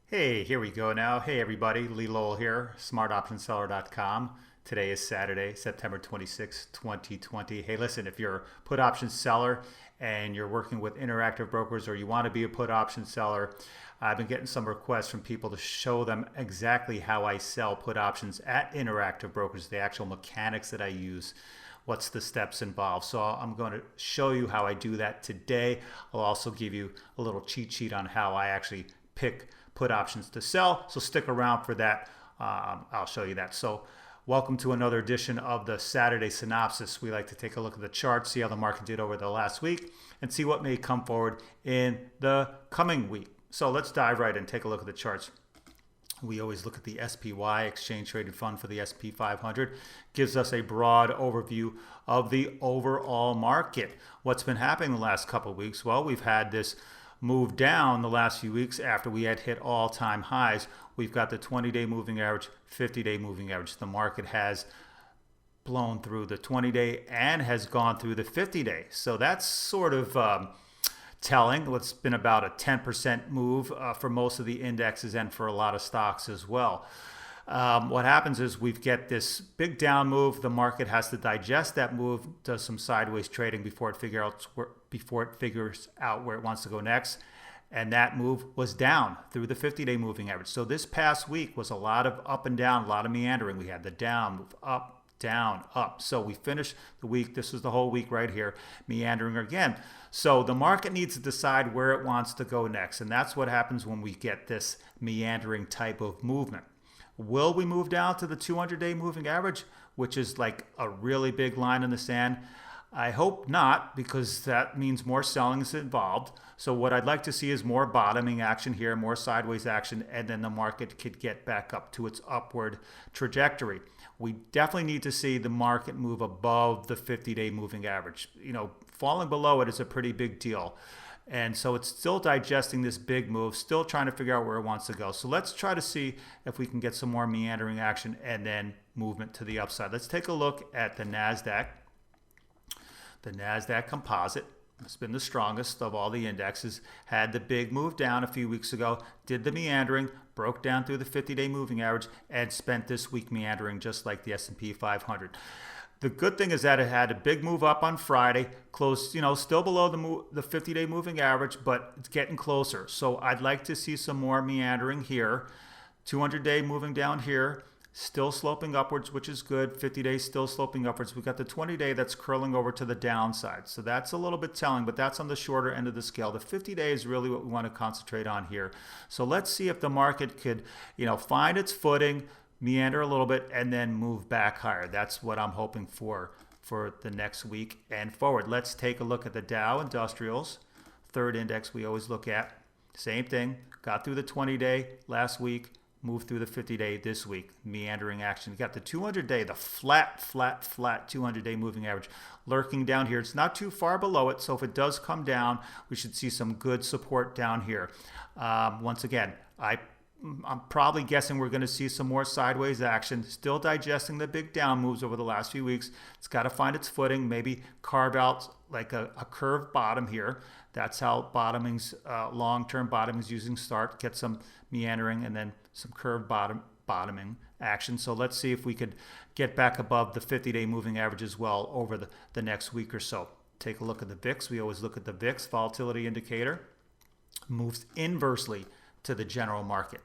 Hey, here we go now. Hey everybody, Lee Lowell here, smartoptionseller.com. Today is Saturday, September 26, 2020. Hey, listen, if you're a put option seller and you're working with interactive brokers or you want to be a put option seller, I've been getting some requests from people to show them exactly how I sell put options at interactive brokers, the actual mechanics that I use, what's the steps involved. So I'm going to show you how I do that today. I'll also give you a little cheat sheet on how I actually pick put options to sell. So stick around for that. I'll show you that. So welcome to another edition of the Saturday Synopsis. We like to take a look at the chart, see how the market did over the last week, and see what may come forward in the coming week. So let's dive right in, take a look at the charts. We always look at the SPY, Exchange Traded Fund for the SP 500. Gives us a broad overview of the overall market. What's been happening the last couple of weeks? Well, we've had this move down the last few weeks after we had hit all-time highs. We've got the 20-day moving average, 50-day moving average. The market has blown through the 20-day and has gone through the 50-day. So that's sort of telling. It's been about a 10% move for most of the indexes and for a lot of stocks as well. What happens is we get this big down move. The market has to digest that move, does some sideways trading before it figures out where it wants to go next. And that move was down through the 50-day moving average. So this past week was a lot of up and down, a lot of meandering. We had the down move, up, down, up. So we finished the week. This was the whole week right here, meandering again. So the market needs to decide where it wants to go next. And that's what happens when we get this meandering type of movement. Will we move down to the 200-day moving average, which is like a really big line in the sand? I hope not, because that means more selling is involved. So what I'd like to see is more bottoming action here, more sideways action, and then the market could get back up to its upward trajectory. We definitely need to see the market move above the 50-day moving average. Falling below it is a pretty big deal. And so it's still digesting this big move, still trying to figure out where it wants to go. So let's try to see if we can get some more meandering action and then movement to the upside. Let's take a look at the NASDAQ. The NASDAQ composite has been the strongest of all the indexes, had the big move down a few weeks ago, did the meandering, broke down through the 50-day moving average, and spent this week meandering just like the S&P 500. The good thing is that it had a big move up on Friday, close, still below the 50-day moving average, but it's getting closer. So I'd like to see some more meandering here. 200-day moving down here, still sloping upwards, which is good. 50-day still sloping upwards. We've got the 20-day that's curling over to the downside. So that's a little bit telling, but that's on the shorter end of the scale. The 50-day is really what we want to concentrate on here. So let's see if the market could, find its footing, meander a little bit, and then move back higher. That's what I'm hoping for the next week and forward. Let's take a look at the Dow Industrials, third index we always look at. Same thing, got through the 20-day last week, moved through the 50-day this week, meandering action. You got the 200-day, the flat 200-day moving average lurking down here. It's not too far below it, so if it does come down, we should see some good support down here. Once again, I'm probably guessing we're going to see some more sideways action, still digesting the big down moves over the last few weeks. It's got to find its footing, maybe carve out like a curved bottom here. That's how bottoming's, long-term bottoming's using start, get some meandering and then some curved bottoming action. So let's see if we could get back above the 50-day moving average as well over the next week or so. Take a look at the VIX. We always look at the VIX volatility indicator. Moves inversely to the general market.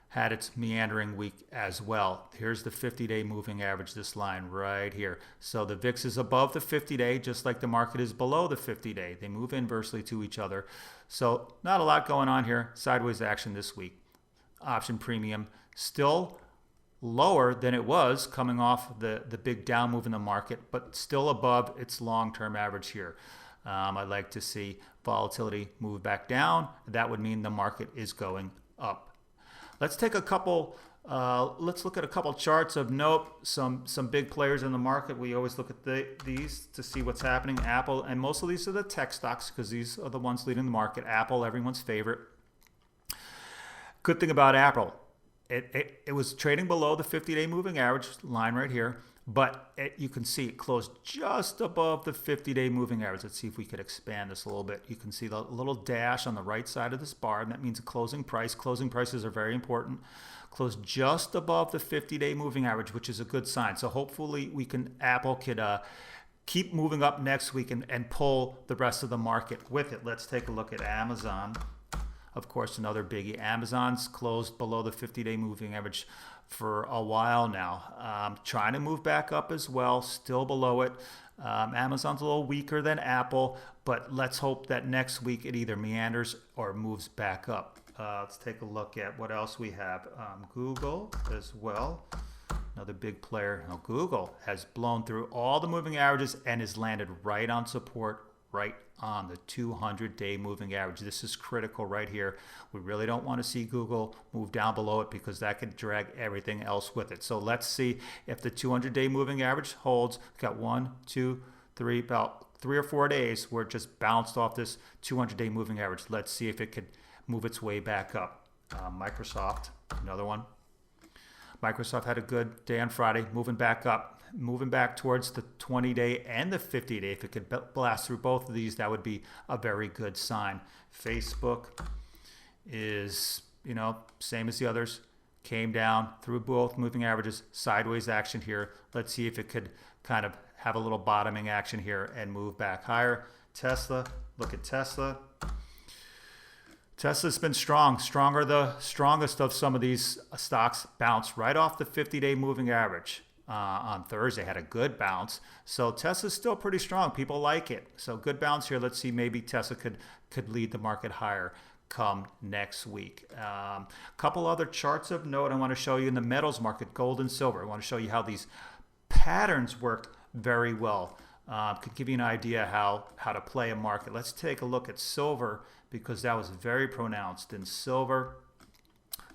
Had its meandering week as well. Here's the 50-day moving average, this line right here. So the VIX is above the 50-day, just like the market is below the 50-day. They move inversely to each other. So not a lot going on here. Sideways action this week. Option premium still lower than it was coming off the big down move in the market, but still above its long-term average here. I'd like to see volatility move back down. That would mean the market is going up. Let's take a couple. Let's look at a couple charts of note. Some big players in the market. We always look at these to see what's happening. Apple, and most of these are the tech stocks because these are the ones leading the market. Apple, everyone's favorite. Good thing about Apple, it was trading below the 50-day moving average line right here. but you can see it closed just above the 50-day moving average. Let's see if we could expand this a little bit. You can see the little dash on the right side of this bar, and that means a closing price. Closing prices are very important. Closed just above the 50-day moving average, which is a good sign. So hopefully Apple could keep moving up next week and pull the rest of the market with it. Let's take a look at Amazon. Of course, another biggie. Amazon's closed below the 50-day moving average for a while now. Trying to move back up as well, still below it. Amazon's a little weaker than Apple, but let's hope that next week it either meanders or moves back up. Let's take a look at what else we have. Google as well. Another big player. Now, Google has blown through all the moving averages and has landed right on support, right on the 200-day moving average. This is critical right here. We really don't want to see Google move down below it because that could drag everything else with it. So let's see if the 200-day moving average holds. We've got 1, 2, 3, about 3 or 4 days where it just bounced off this 200-day moving average. Let's see if it could move its way back up. Microsoft, another one. Microsoft had a good day on Friday, moving back up, moving back towards the 20-day and the 50-day. If it could blast through both of these, that would be a very good sign. Facebook is, same as the others, came down through both moving averages, sideways action here. Let's see if it could kind of have a little bottoming action here and move back higher. Tesla, look at Tesla. Tesla's been stronger the strongest of some of these stocks. Bounced right off the 50-day moving average on Thursday. Had a good bounce. So Tesla's still pretty strong. People like it. So good bounce here. Let's see, maybe Tesla could lead the market higher come next week. Couple other charts of note I want to show you in the metals market, gold and silver. I want to show you how these patterns work very well. Could give you an idea how to play a market. Let's take a look at silver because that was very pronounced in silver.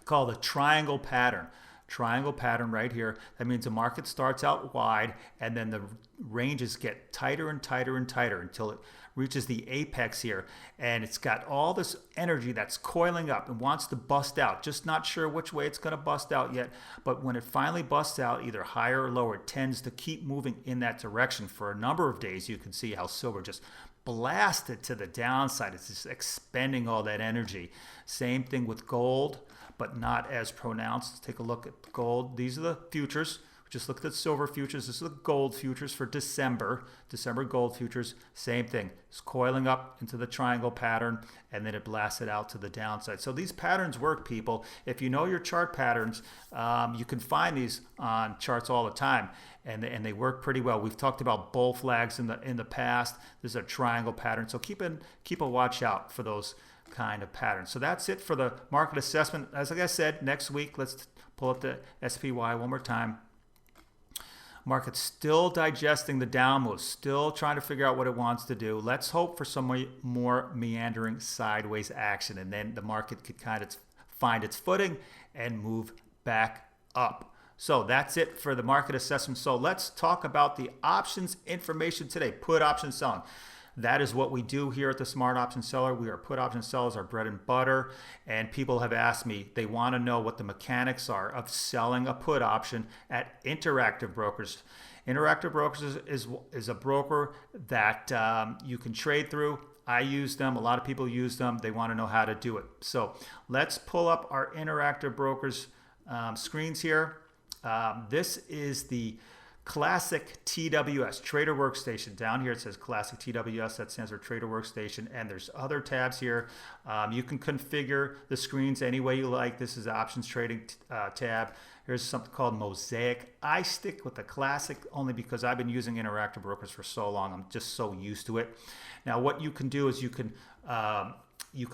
Called the triangle pattern. Triangle pattern right here. That means the market starts out wide and then the ranges get tighter and tighter and tighter until it reaches the apex here. And it's got all this energy that's coiling up and wants to bust out. Just not sure which way it's going to bust out yet. But when it finally busts out, either higher or lower, it tends to keep moving in that direction. For a number of days, you can see how silver just blasted to the downside. It's just expending all that energy. Same thing with gold, but not as pronounced. Let's take a look at gold. These are the futures. We just looked at silver futures. This is the gold futures for December. December gold futures, same thing. It's coiling up into the triangle pattern, and then it blasted out to the downside. So these patterns work, people. If you know your chart patterns, you can find these on charts all the time, and they work pretty well. We've talked about bull flags in the past. This is a triangle pattern, so keep a watch out for those kind of patterns. So that's it for the market assessment. As like I said, next week, let's pull up the SPY one more time. Market's still digesting the down move, still trying to figure out what it wants to do. Let's hope for some more meandering sideways action, and then the market could kind of find its footing and move back up. So that's it for the market assessment. So let's talk about the options information today. Put option selling. That is what we do here at the Smart Option Seller. We are put option sellers, our bread and butter. And people have asked me, they want to know what the mechanics are of selling a put option at Interactive Brokers. Interactive Brokers is a broker that you can trade through. I use them. A lot of people use them. They want to know how to do it. So let's pull up our Interactive Brokers screens here. This is the Classic TWS, Trader Workstation. Down here it says Classic TWS, that stands for Trader Workstation, and there's other tabs here. You can configure the screens any way you like. This is the Options Trading tab. Here's something called Mosaic. I stick with the Classic only because I've been using Interactive Brokers for so long. I'm just so used to it. Now what you can do is you can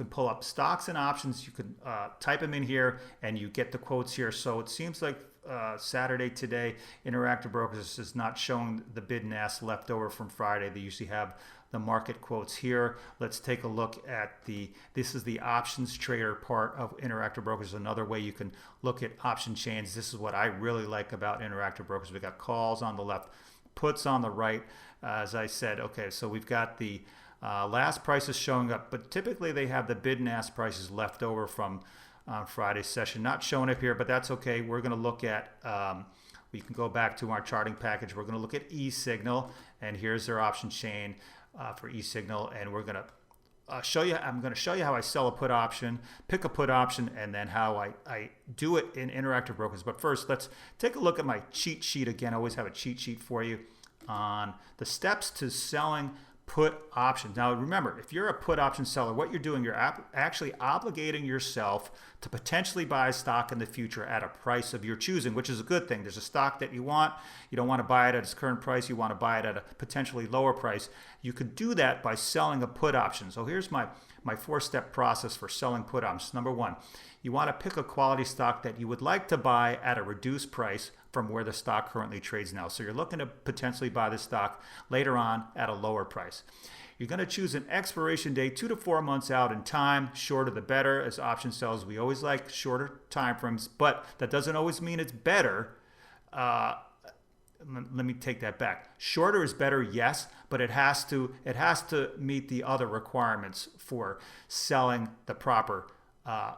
pull up stocks and options. You can type them in here and you get the quotes here. So it seems like Saturday today, Interactive Brokers is not showing the bid and ask left over from Friday. They usually have the market quotes here. Let's take a look at this is the options trader part of Interactive Brokers. Another way you can look at option chains. This is what I really like about Interactive Brokers. We got calls on the left, puts on the right. As I said, okay, so we've got the last prices showing up, but typically they have the bid and ask prices left over from on Friday's session. Not showing up here, but that's okay. We're going to look at, we can go back to our charting package. We're going to look at E-signal, and here's their option chain for E-signal, and we're going to I'm going to show you how I sell a put option, pick a put option, and then how I do it in Interactive Brokers. But first, let's take a look at my cheat sheet again. I always have a cheat sheet for you on the steps to selling put options. Now remember, if you're a put option seller, what you're doing, you're actually obligating yourself to potentially buy a stock in the future at a price of your choosing, which is a good thing. There's a stock that you want. You don't want to buy it at its current price. You want to buy it at a potentially lower price. You could do that by selling a put option. So here's my four-step process for selling put options. Number one, you want to pick a quality stock that you would like to buy at a reduced price from where the stock currently trades now. So you're looking to potentially buy the stock later on at a lower price. You're going to choose an expiration date 2 to 4 months out in time. Shorter the better. As option sellers, we always like shorter time frames, but that doesn't always mean it's better. Let me take that back. Shorter is better, yes, but it has to meet the other requirements for selling the proper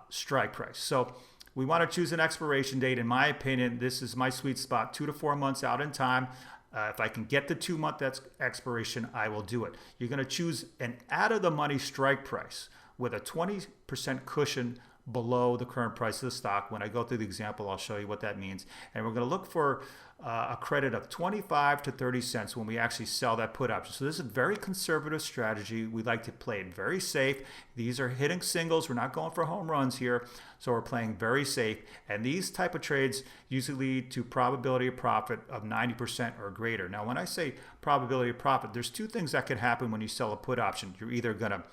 strike price. So we want to choose an expiration date. In my opinion, this is my sweet spot, 2 to 4 months out in time. If I can get the 2-month expiration, I will do it. You're going to choose an out-of-the-money strike price with a 20% cushion below the current price of the stock. When I go through the example, I'll show you what that means. And we're going to look for a credit of 25 to 30 cents when we actually sell that put option. So this is a very conservative strategy. We like to play it very safe. These are hitting singles. We're not going for home runs here. So we're playing very safe. And these type of trades usually lead to probability of profit of 90% or greater. Now, when I say probability of profit, there's two things that can happen when you sell a put option. You're either going to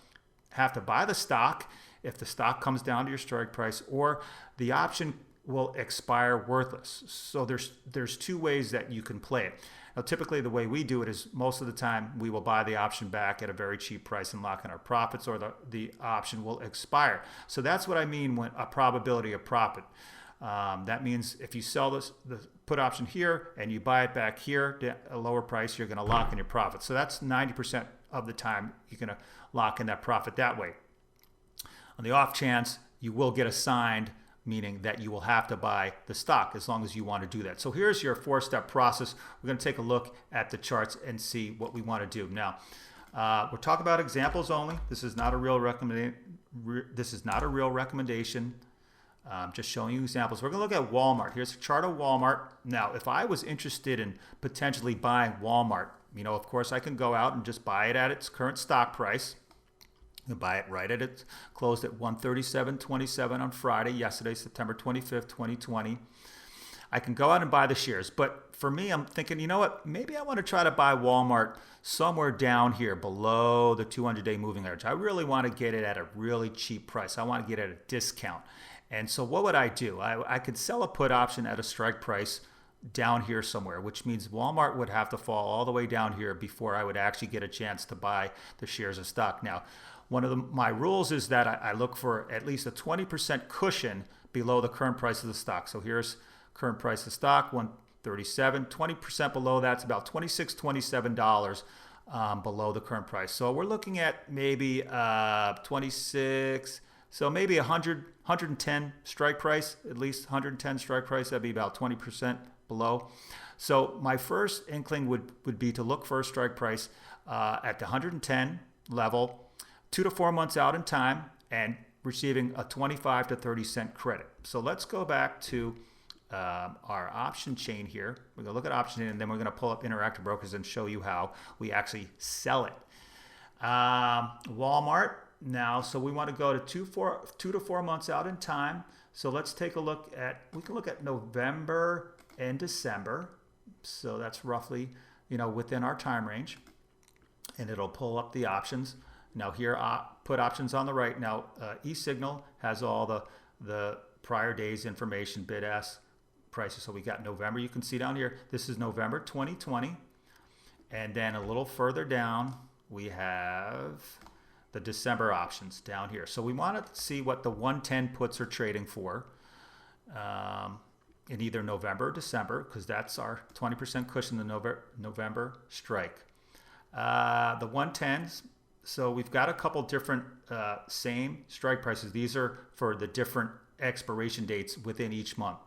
have to buy the stock if the stock comes down to your strike price, or the option will expire worthless. So there's two ways that you can play it. Now, typically the way we do it is most of the time we will buy the option back at a very cheap price and lock in our profits, or the option will expire. So that's what I mean when a probability of profit. That means if you sell the put option here and you buy it back here at a lower price, you're going to lock in your profit. So that's 90% of the time you're going to lock in that profit that way. On the off chance, you will get assigned, meaning that you will have to buy the stock as long as you want to do that. So here's your 4-step process. We're going to take a look at the charts and see what we want to do. Now, we're talking about examples only. This is not a real recommendation. Just showing you examples. We're going to look at Walmart. Here's a chart of Walmart. Now, if I was interested in potentially buying Walmart, of course, I can go out and just buy it at its current stock price. You buy it right at it. Closed at 137.27 on Friday, yesterday, September 25th, 2020. I can go out and buy the shares. But for me, I'm thinking, you know what? Maybe I want to try to buy Walmart somewhere down here below the 200-day moving average. I really want to get it at a really cheap price. I want to get it at a discount. And so what would I do? I could sell a put option at a strike price down here somewhere, which means Walmart would have to fall all the way down here before I would actually get a chance to buy the shares of stock. Now, one of my rules is that I look for at least a 20% cushion below the current price of the stock. So here's current price of stock, 137. 20% below that's about $26, $27 below the current price. So we're looking at maybe 26. So maybe 110 strike price, at least 110 strike price. That'd be about 20% below. So my first inkling would be to look for a strike price at the 110 level, 2 to 4 months out in time, and receiving a 25 to 30 cent credit. So let's go back to our option chain here. We're going to look at option chain, and then we're going to pull up Interactive Brokers and show you how we actually sell it. Walmart. Now, so we want to go to 2 to 4 months out in time. So let's take a look at, we can look at November and December. So that's roughly, within our time range. And it'll pull up the options. Now here, put options on the right. Now, E-signal has all the prior day's information, bid-ask prices. So we got November. You can see down here, this is November 2020. And then a little further down, we have the December options down here. So we want to see what the 110 puts are trading for in either November or December, because that's our 20% cushion, the November strike. The 110s So we've got a couple different same strike prices. These are for the different expiration dates within each month.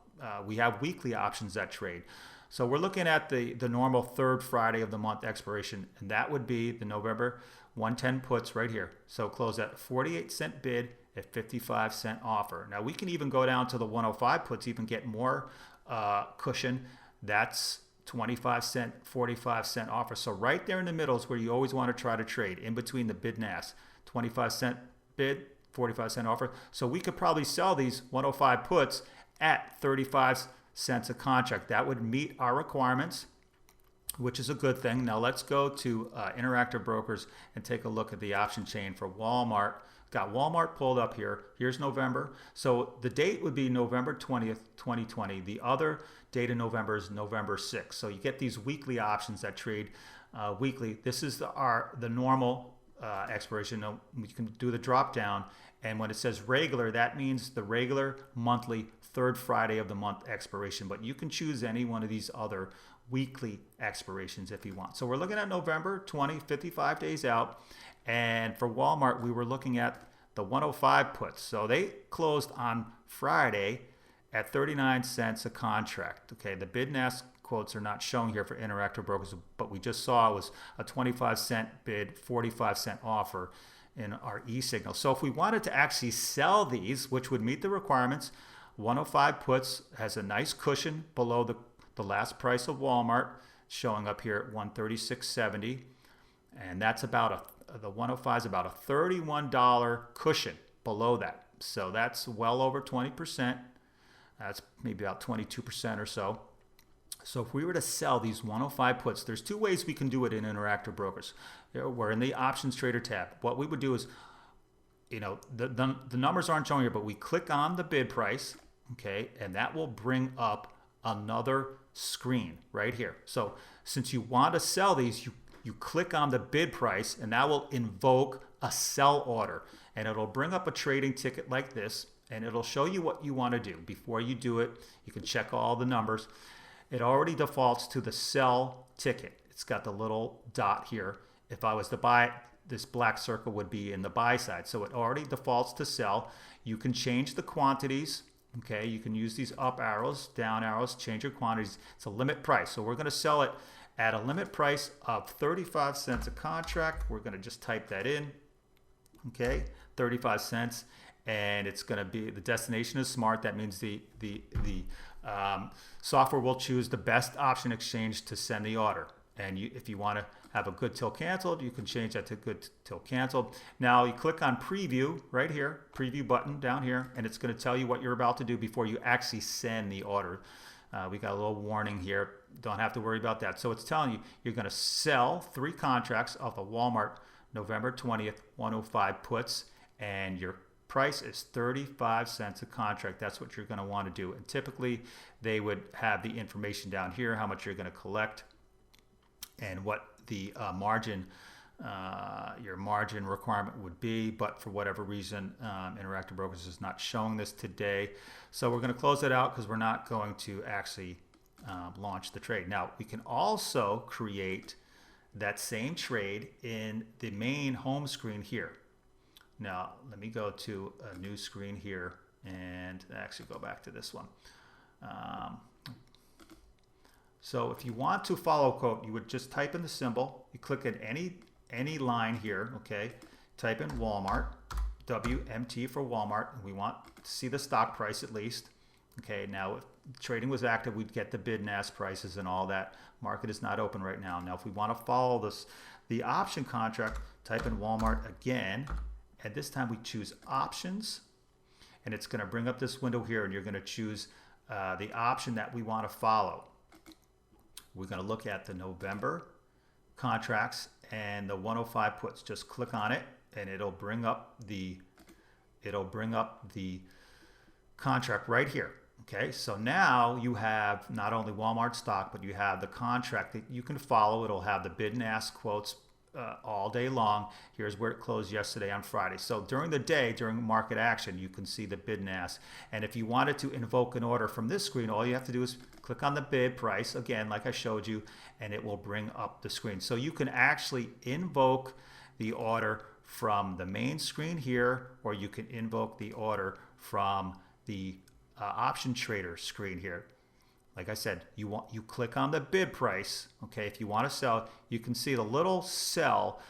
We have weekly options that trade. So we're looking at the normal third Friday of the month expiration, and that would be the November 110 puts right here. So close at 48-cent bid at 55-cent offer. Now we can even go down to the 105 puts, even get more cushion. That's 25-cent, 45-cent offer. So right there in the middle is where you always want to try to trade, in between the bid and ask. 25-cent bid, 45-cent offer. So we could probably sell these 105 puts at 35 cents a contract. That would meet our requirements, which is a good thing. Now let's go to Interactive Brokers and take a look at the option chain for Walmart. Got Walmart pulled up here. Here's November. So the date would be November 20th, 2020. The other date in November is November 6th. So you get these weekly options that trade weekly. This is the normal expiration. Now, you can do the drop down, and when it says regular, that means the regular monthly third Friday of the month expiration, but you can choose any one of these other weekly expirations if you want. So we're looking at November 20, 55 days out, and for Walmart, we were looking at the 105 puts. So they closed on Friday at 39 cents a contract. Okay, the bid and ask quotes are not shown here for Interactive Brokers, but we just saw it was a 25-cent bid, 45-cent offer in our e-signal. So if we wanted to actually sell these, which would meet the requirements, 105 puts has a nice cushion below the last price of Walmart, showing up here at 136.70, and that's about the 105 is about a $31 cushion below that. So that's well over 20%. That's maybe about 22% or so. So if we were to sell these 105 puts, there's two ways we can do it in Interactive Brokers. We're in the Options Trader tab. What we would do is, the numbers aren't showing here, but we click on the bid price, okay, and that will bring up another screen right here. So since you want to sell these, you click on the bid price, and that will invoke a sell order, and it'll bring up a trading ticket like this, and it'll show you what you want to do. Before you do it, you can check all the numbers. It already defaults to the sell ticket. It's got the little dot here. If I was to buy it, this black circle would be in the buy side. So it already defaults to sell. You can change the quantities. Okay, you can use these up arrows, down arrows, change your quantities. It's a limit price. So we're going to sell it at a limit price of 35 cents a contract. We're going to just type that in. Okay, 35 cents. And it's going to be, the destination is smart. That means the software will choose the best option exchange to send the order. And if you want to have a good till canceled, you can change that to good till canceled. Now you click on preview right here, preview button down here, and it's going to tell you what you're about to do before you actually send the order. We got a little warning here. Don't have to worry about that. So it's telling you you're going to sell 3 contracts of the Walmart November 20th 105 puts, and your price is 35 cents a contract. That's what you're going to want to do. And typically they would have the information down here, how much you're going to collect and what the your margin requirement would be. But for whatever reason, Interactive Brokers is not showing this today. So we're going to close it out because we're not going to actually launch the trade. Now we can also create that same trade in the main home screen here. Now, let me go to a new screen here and actually go back to this one. So if you want to follow quote, you would just type in the symbol. You click at any line here, okay? Type in Walmart, WMT for Walmart. We want to see the stock price at least. Okay, now if trading was active, we'd get the bid and ask prices and all that. Market is not open right now. Now, if we want to follow the option contract, type in Walmart again. And this time we choose options, and it's going to bring up this window here, and you're going to choose the option that we want to follow. We're going to look at the November contracts and the 105 puts. Just click on it, and it'll bring up the contract right here. Okay, so now you have not only Walmart stock, but you have the contract that you can follow. It'll have the bid and ask quotes all day long. Here's where it closed yesterday on Friday. So during the day, during market action, you can see the bid and ask. And if you wanted to invoke an order from this screen, all you have to do is click on the bid price, again, like I showed you, and it will bring up the screen. So you can actually invoke the order from the main screen here, or you can invoke the order from the option trader screen here. Like I said, you click on the bid price. Okay, if you want to sell, you can see the little cell.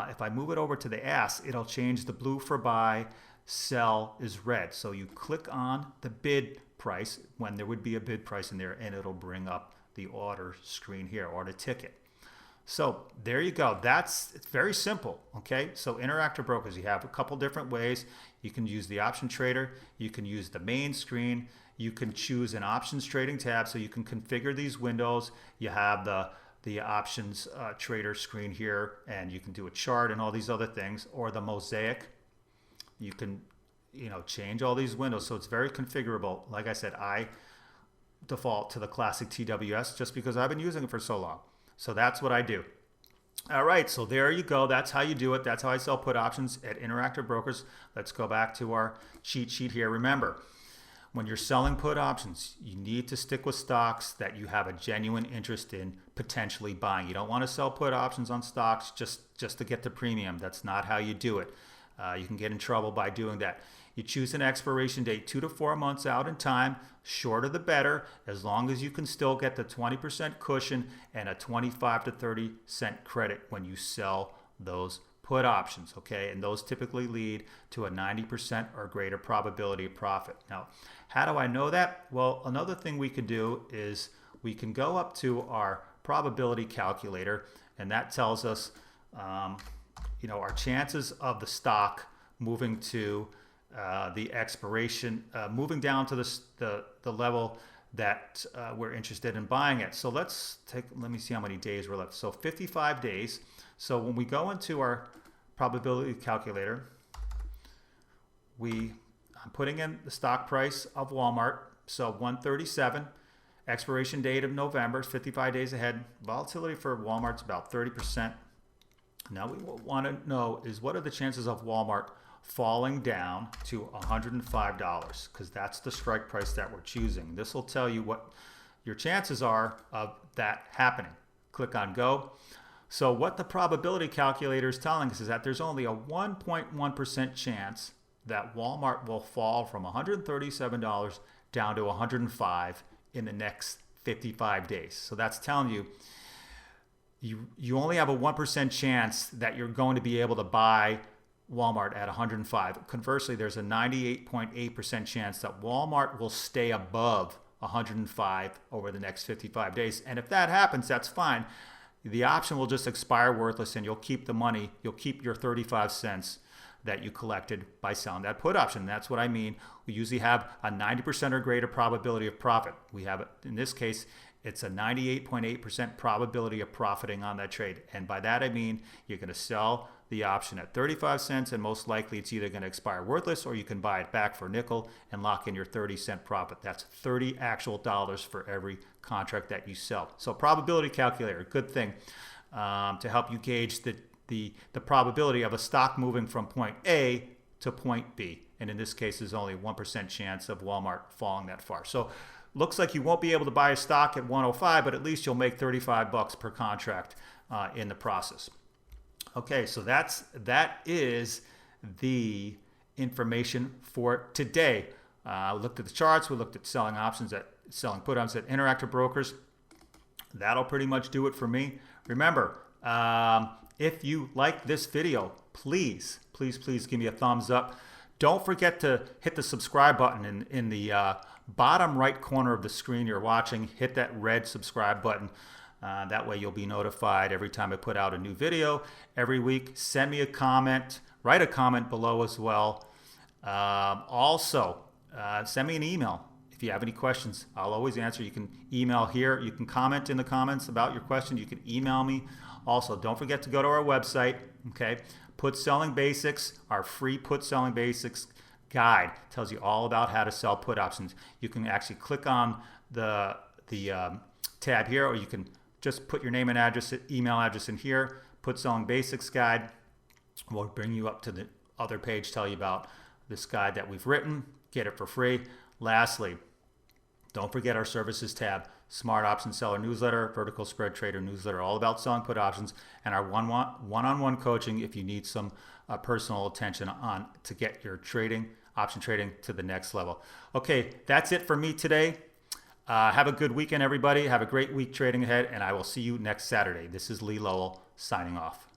If I move it over to the S, it'll change the blue for buy, sell is red. So you click on the bid price when there would be a bid price in there, and it'll bring up the order screen here, or the ticket. So there you go. It's very simple. Okay, so Interactive Brokers, you have a couple different ways. You can use the option trader, you can use the main screen, you can choose an options trading tab, so you can configure these windows. You have the options trader screen here, and you can do a chart and all these other things, or the mosaic. You can change all these windows, so it's very configurable. Like I said, I default to the classic TWS just because I've been using it for so long. So that's what I do. All right, so there you go. That's how you do it. That's how I sell put options at Interactive Brokers. Let's go back to our cheat sheet here. Remember, when you're selling put options, you need to stick with stocks that you have a genuine interest in potentially buying. You don't want to sell put options on stocks just to get the premium. That's not how you do it. You can get in trouble by doing that. You choose an expiration date 2 to 4 months out in time. Shorter the better, as long as you can still get the 20% cushion and a 25 to 30 cent credit when you sell those put options, okay? And those typically lead to a 90% or greater probability of profit. Now, how do I know that? Well, another thing we can do is we can go up to our probability calculator, and that tells us our chances of the stock moving to the expiration, moving down to the level that we're interested in buying it. So let me see how many days we're left. So 55 days. So when we go into our probability calculator, I'm putting in the stock price of Walmart. So 137, expiration date of November, 55 days ahead. Volatility for Walmart's about 30%. Now we want to know is what are the chances of Walmart falling down to $105, because that's the strike price that we're choosing. This will tell you what your chances are of that happening. Click on go. So what the probability calculator is telling us is that there's only a 1.1% chance that Walmart will fall from $137 down to $105 in the next 55 days. So that's telling you you only have a 1% chance that you're going to be able to buy Walmart at 105. Conversely, there's a 98.8% chance that Walmart will stay above 105 over the next 55 days. And if that happens, that's fine. The option will just expire worthless, and you'll keep the money. You'll keep your 35 cents that you collected by selling that put option. That's what I mean. We usually have a 90% or greater probability of profit. We have, in this case, it's a 98.8% probability of profiting on that trade. And by that I mean you're going to sell the option at 35 cents, and most likely it's either going to expire worthless, or you can buy it back for a nickel and lock in your 30-cent profit. That's 30 actual dollars for every contract that you sell. So probability calculator, good thing to help you gauge the probability of a stock moving from point A to point B. And in this case, there's only 1% chance of Walmart falling that far. So looks like you won't be able to buy a stock at 105, but at least you'll make 35 bucks per contract in the process. Okay, so that is the information for today. We looked at the charts. We looked at selling put options at Interactive Brokers. That'll pretty much do it for me. Remember, if you like this video, please give me a thumbs up. Don't forget to hit the subscribe button in the bottom right corner of the screen you're watching. Hit that red subscribe button. That way you'll be notified every time I put out a new video every week. Send me a comment. Write a comment below as well. Also, send me an email. If you have any questions, I'll always answer. You can email here. You can comment in the comments about your question. You can email me. Also, don't forget to go to our website. Okay, Put Selling Basics, our free Put Selling Basics guide tells you all about how to sell put options. You can actually click on the tab here, or you can just put your name and address, email address in here. Put Selling Basics guide will bring you up to the other page, tell you about this guide that we've written. Get it for free. Lastly, don't forget our services tab. Smart Option Seller newsletter, Vertical Spread Trader newsletter, all about selling put options, and our one-on-one coaching if you need some personal attention on to get your option trading to the next level. Okay, that's it for me today. Have a good weekend, everybody. Have a great week trading ahead, and I will see you next Saturday. This is Lee Lowell signing off.